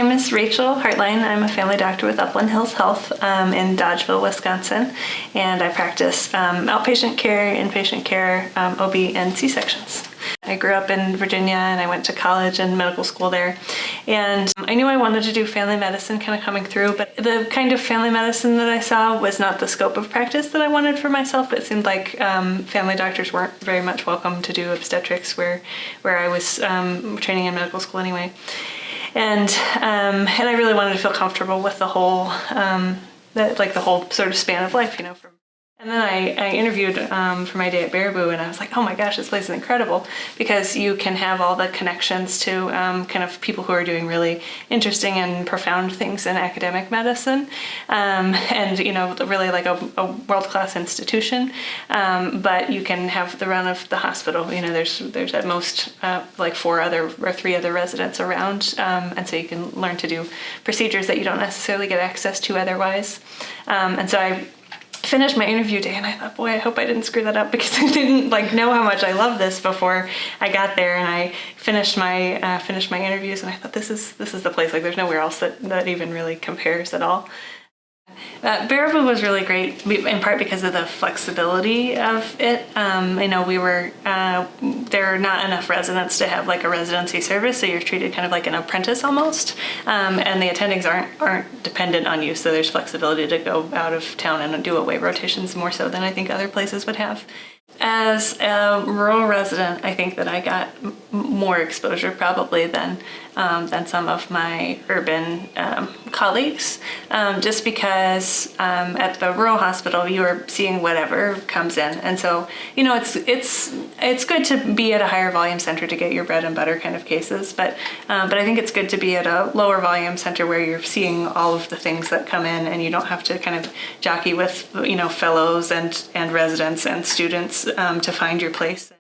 name is Rachel Hartline. I'm a family doctor with Upland Hills Health in Dodgeville, Wisconsin, and I practice outpatient care, inpatient care, OB, and C-sections. I grew up in Virginia and I went to college and medical school there, and I knew I wanted to do family medicine kind of coming through, but the kind of family medicine that I saw was not the scope of practice that I wanted for myself. It seemed like family doctors weren't very much welcome to do obstetrics where I was training in medical school anyway. And I really wanted to feel comfortable with the whole, the whole sort of span of life, you know. And then I interviewed for my day at Baraboo, and I was like, oh my gosh, this place is incredible, because you can have all the connections to kind of people who are doing really interesting and profound things in academic medicine, and you know, really like a world-class institution. But you can have the run of the hospital. You know, there's at most like 3 other residents around, and so you can learn to do procedures that you don't necessarily get access to otherwise. And so I finished my interview day and I thought, boy, I hope I didn't screw that up, because I didn't know how much I love this before I got there. And I finished my interviews and I thought, this is the place. Like, there's nowhere else that even really compares at all. Baraboo was really great, in part because of the flexibility of it. I know there are not enough residents to have like a residency service, so you're treated kind of like an apprentice almost, and the attendings aren't dependent on you, so there's flexibility to go out of town and do away rotations more so than I think other places would have. As a rural resident, I think that I got more exposure probably than some of my urban colleagues, just because at the rural hospital you are seeing whatever comes in, and so you know it's good to be at a higher volume center to get your bread and butter kind of cases, but I think it's good to be at a lower volume center where you're seeing all of the things that come in, and you don't have to kind of jockey with, you know, fellows and residents and students to find your place.